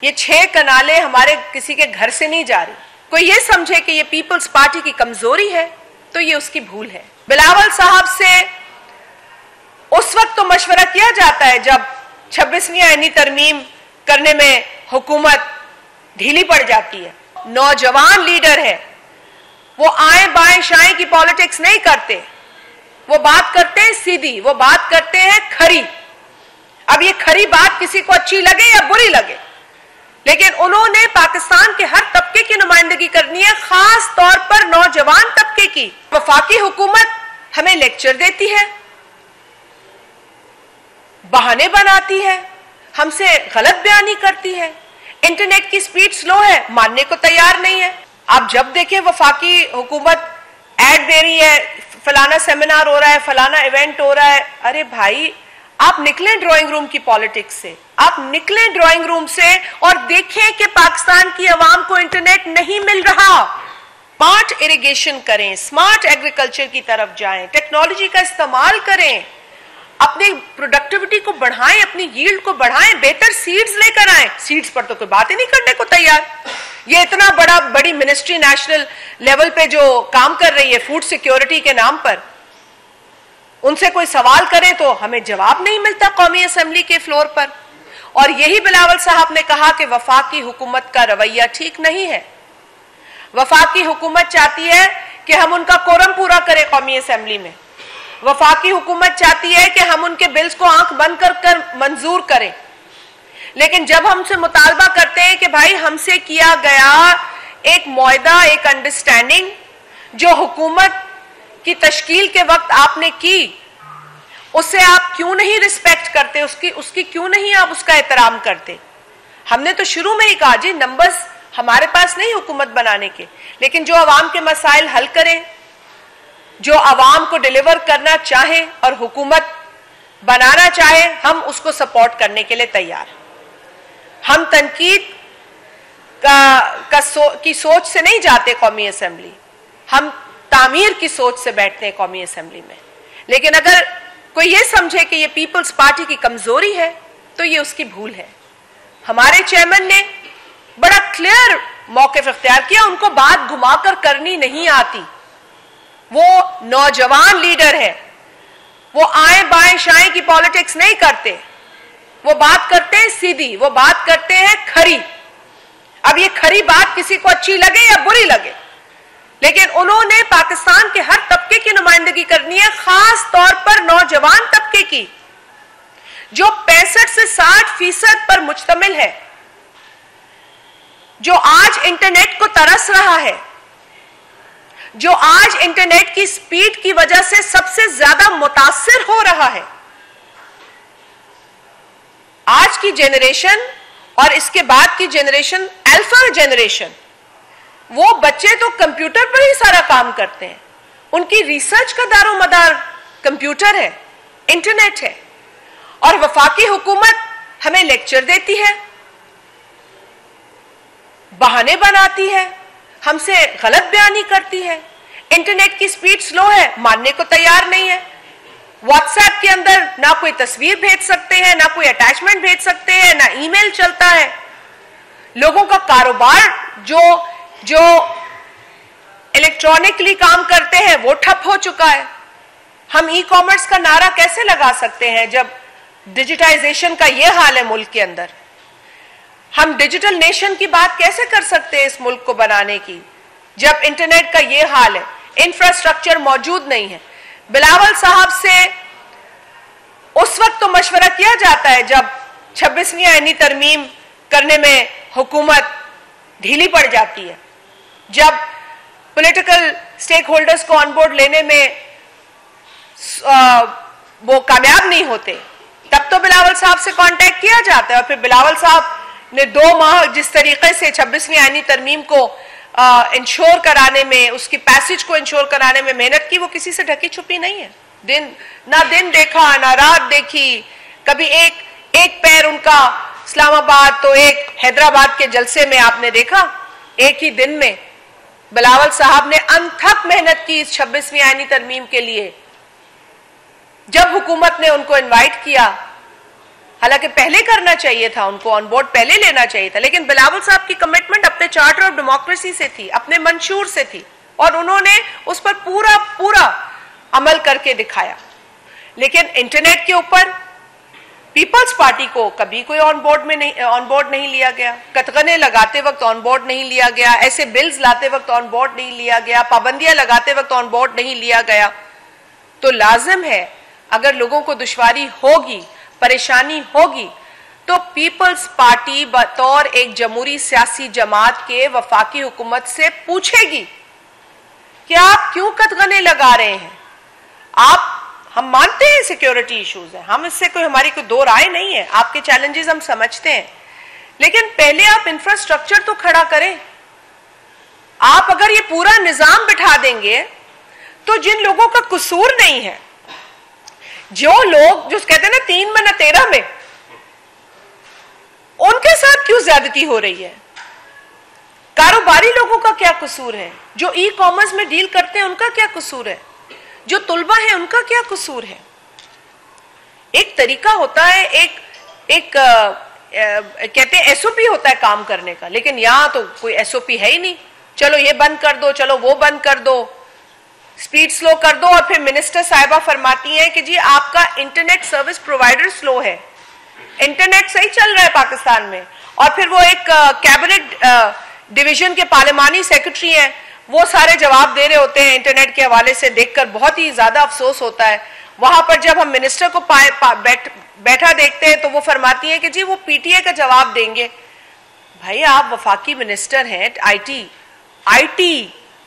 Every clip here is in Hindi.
ये 6 कनाले हमारे किसी के घर से नहीं जा रही। कोई ये समझे कि ये पीपल्स पार्टी की कमजोरी है तो ये उसकी भूल है। बिलावल साहब से उस वक्त तो मशवरा किया जाता है जब 26वीं आईनी तरमीम करने में हुकूमत ढीली पड़ जाती है। नौजवान लीडर है, वो आए बाएं शाएं की पॉलिटिक्स नहीं करते, वो बात करते हैं सीधी, वो बात करते हैं खरी। अब ये खरी बात किसी को अच्छी लगे या बुरी लगे, लेकिन उन्होंने पाकिस्तान के हर तबके की नुमाइंदगी करनी है, खास तौर पर नौजवान तबके की। वफाकी हुकूमत हमें लेक्चर देती है, बहाने बनाती है, हमसे गलत बयानी करती है, इंटरनेट की स्पीड स्लो है, मानने को तैयार नहीं है। आप जब देखें वफाकी हुकूमत ऐड दे रही है, फलाना सेमिनार हो रहा है, फलाना इवेंट हो रहा है। अरे भाई, आप निकलें ड्राइंग रूम की पॉलिटिक्स से, आप निकलें ड्राइंग रूम से और देखें कि पाकिस्तान की आवाम को इंटरनेट नहीं मिल रहा। स्मार्ट इरिगेशन करें, स्मार्ट एग्रीकल्चर की तरफ जाएं, टेक्नोलॉजी का इस्तेमाल करें, अपनी प्रोडक्टिविटी को बढ़ाएं, अपनी यील्ड को बढ़ाएं, बेहतर सीड्स लेकर आएं। सीड्स पर तो कोई बात ही नहीं करने को तैयार। ये इतना बड़ी मिनिस्ट्री नेशनल लेवल पे जो काम कर रही है फूड सिक्योरिटी के नाम पर, उनसे कोई सवाल करें तो हमें जवाब नहीं मिलता कौमी असेंबली के फ्लोर पर। और यही बिलावल साहब ने कहा कि वफाकी हुकूमत का रवैया ठीक नहीं है। वफाकी हुकूमत चाहती है कि हम उनका कोरम पूरा करें कौमी असेंबली में। वफाकी हुकूमत चाहती है कि हम उनके बिल्स को आंख बंद कर मंजूर करें, लेकिन जब हमसे मुतालबा करते हैं कि भाई हमसे किया गया एक मुआहदा, एक अंडरस्टैंडिंग जो हुकूमत की तश्कील के वक्त आपने की, उससे आप क्यों नहीं रिस्पेक्ट करते, उसकी क्यों नहीं आप उसका एहतराम करते। हमने तो शुरू में ही कहा जी, नंबर्स हमारे पास नहीं हुकूमत बनाने के, लेकिन जो अवाम के मसाइल हल करें, जो अवाम को डिलीवर करना चाहे और हुकूमत बनाना चाहे, हम उसको सपोर्ट करने के लिए तैयार। हम तनकीद की सोच से नहीं जाते कौमी असेंबली, हम तामीर की सोच से बैठते हैं कौमी असेंबली में। लेकिन अगर कोई ये समझे कि ये पीपल्स पार्टी की कमजोरी है तो ये उसकी भूल है। हमारे चेयरमैन ने बड़ा क्लियर मौक़िफ़ इख्तियार किया, उनको बात घुमाकर करनी नहीं आती। वो नौजवान लीडर है, वो आए बाएं शाएं की पॉलिटिक्स नहीं करते, वो बात करते हैं सीधी, वो बात करते हैं खरी। अब ये खरी बात किसी को अच्छी लगे या बुरी लगे, लेकिन उन्होंने पाकिस्तान के हर तबके की नुमाइंदगी करनी है, खास तौर पर नौजवान तबके की, जो 65 से 60% पर मुश्तमिल है, जो आज इंटरनेट को तरस रहा है, जो आज इंटरनेट की स्पीड की वजह से सबसे ज्यादा मुतासिर हो रहा है। आज की जेनरेशन और इसके बाद की जेनरेशन, अल्फा जेनरेशन, वो बच्चे तो कंप्यूटर पर ही सारा काम करते हैं, उनकी रिसर्च का दारोमदार कंप्यूटर है, इंटरनेट है। और वफाकी हुकूमत हमें लेक्चर देती है, बहाने बनाती है, हमसे गलत बयानी करती है, इंटरनेट की स्पीड स्लो है, मानने को तैयार नहीं है। व्हाट्सएप के अंदर ना कोई तस्वीर भेज सकते हैं, ना कोई अटैचमेंट भेज सकते हैं, ना ईमेल चलता है। लोगों का कारोबार जो इलेक्ट्रॉनिकली काम करते हैं वो ठप हो चुका है। हम ई कॉमर्स का नारा कैसे लगा सकते हैं जब डिजिटाइजेशन का ये हाल है मुल्क के अंदर? हम डिजिटल नेशन की बात कैसे कर सकते हैं इस मुल्क को बनाने की जब इंटरनेट का ये हाल है, इंफ्रास्ट्रक्चर मौजूद नहीं है। बिलावल साहब से उस वक्त तो मशवरा किया जाता है जब 26वीं आईनी तरमीम करने में हुकूमत ढीली पड़ जाती है, जब पॉलिटिकल स्टेक होल्डर्स को ऑन बोर्ड लेने में वो कामयाब नहीं होते, तब तो बिलावल साहब से कांटेक्ट किया जाता है। और फिर बिलावल साहब ने 2 माह जिस तरीके से 26वीं आईनी तरमीम को इंश्योर कराने में, उसकी पैसेज को इंश्योर कराने में मेहनत की, वो किसी से ढकी छुपी नहीं है। दिन देखा ना रात देखी, कभी एक पैर उनका इस्लामाबाद तो एक हैदराबाद के जलसे में आपने देखा। एक ही दिन में बिलावल साहब ने अनथक मेहनत की इस 26वीं आईनी तरमीम के लिए। जब हुकूमत ने उनको इनवाइट किया, हालांकि पहले करना चाहिए था, उनको ऑन बोर्ड पहले लेना चाहिए था, लेकिन बिलावल साहब की कमिटमेंट अपने चार्टर ऑफ डेमोक्रेसी से थी, अपने मंशूर से थी, और उन्होंने उस पर पूरा पूरा अमल करके दिखाया। लेकिन इंटरनेट के ऊपर पीपल्स पार्टी को कभी कोई ऑन बोर्ड नहीं लिया गया, कतगने लगाते वक्त ऑन बोर्ड नहीं लिया गया, ऐसे बिल्स लाते वक्त ऑन बोर्ड नहीं लिया गया, पाबंदियां लगाते वक्त ऑन बोर्ड नहीं लिया गया। तो लाजिम है, अगर लोगों को दुश्वारी होगी, परेशानी होगी, तो पीपल्स पार्टी बतौर एक जमहूरी सियासी जमात के वफाकी हुकूमत से पूछेगी कि आप क्यों कतगने लगा रहे हैं। हम मानते हैं सिक्योरिटी इश्यूज है, हम इससे हमारी कोई दो राय नहीं है, आपके चैलेंजेस हम समझते हैं, लेकिन पहले आप इंफ्रास्ट्रक्चर तो खड़ा करें। आप अगर ये पूरा निजाम बिठा देंगे तो जिन लोगों का कसूर नहीं है, जो लोग जो कहते हैं ना 3 में न 13 में, उनके साथ क्यों ज्यादती हो रही है? कारोबारी लोगों का क्या कसूर है? जो ई कॉमर्स में डील करते हैं उनका क्या कसूर है? जो तुलबा है उनका क्या कसूर है? एक तरीका होता है, कहते हैं एसओपी होता है काम करने का, लेकिन यहां तो कोई एसओपी है ही नहीं। चलो ये बंद कर दो, चलो वो बंद कर दो, स्पीड स्लो कर दो, और फिर मिनिस्टर साहिबा फरमाती हैं कि जी आपका इंटरनेट सर्विस प्रोवाइडर स्लो है। इंटरनेट सही चल रहा है पाकिस्तान में, और फिर वो एक कैबिनेट डिवीजन के पार्लिमानी सेक्रेटरी हैं, वो सारे जवाब दे रहे होते हैं इंटरनेट के हवाले से, देखकर बहुत ही ज्यादा अफसोस होता है। वहां पर जब हम मिनिस्टर को बैठा देखते हैं तो वो फरमाती हैं कि जी वो पीटीए का जवाब देंगे। भाई आप वफाकी मिनिस्टर हैं, आईटी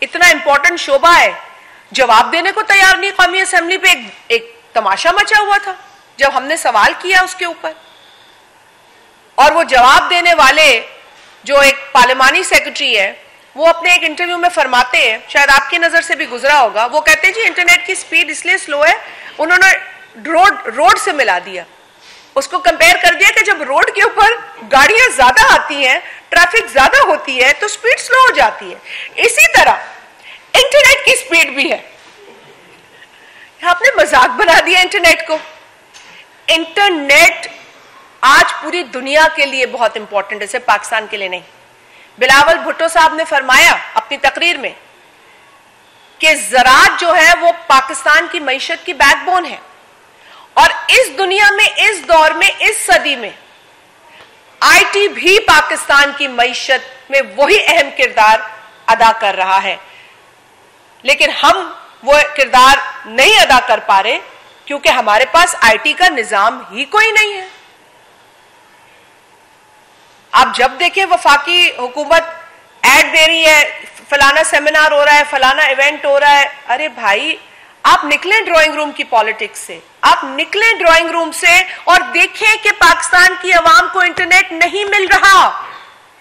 इतना इंपॉर्टेंट शोबा है, जवाब देने को तैयार नहीं। कौमी असेंबली पे एक तमाशा मचा हुआ था जब हमने सवाल किया उसके ऊपर, और वो जवाब देने वाले जो एक पार्लिमानी सेक्रेटरी है, वो अपने एक इंटरव्यू में फरमाते हैं, शायद आपकी नजर से भी गुजरा होगा, वो कहते हैं जी इंटरनेट की स्पीड इसलिए स्लो है, उन्होंने रोड से मिला दिया, उसको कंपेयर कर दिया कि जब रोड के ऊपर गाड़ियां ज्यादा आती हैं, ट्रैफिक ज्यादा होती है, तो स्पीड स्लो हो जाती है। इसी तरह इंटरनेट की स्पीड भी है। आपने मजाक बना दिया इंटरनेट को। इंटरनेट आज पूरी दुनिया के लिए बहुत इंपॉर्टेंट है, सिर्फ पाकिस्तान के लिए नहीं। बिलावल भुट्टो साहब ने फरमाया अपनी तकरीर में कि ज़राअत जो है वो पाकिस्तान की मईशत की बैकबोन है, और इस दुनिया में, इस दौर में, इस सदी में आईटी भी पाकिस्तान की मईशत में वही अहम किरदार अदा कर रहा है, लेकिन हम वो किरदार नहीं अदा कर पा रहे क्योंकि हमारे पास आईटी का निजाम ही कोई नहीं है। आप जब देखें वफाकी हुकूमत ऐड दे रही है, फलाना सेमिनार हो रहा है, फलाना इवेंट हो रहा है, अरे भाई आप निकलें ड्राइंग रूम की पॉलिटिक्स से, आप निकलें ड्राइंग रूम से और देखें कि पाकिस्तान की आवाम को इंटरनेट नहीं मिल रहा।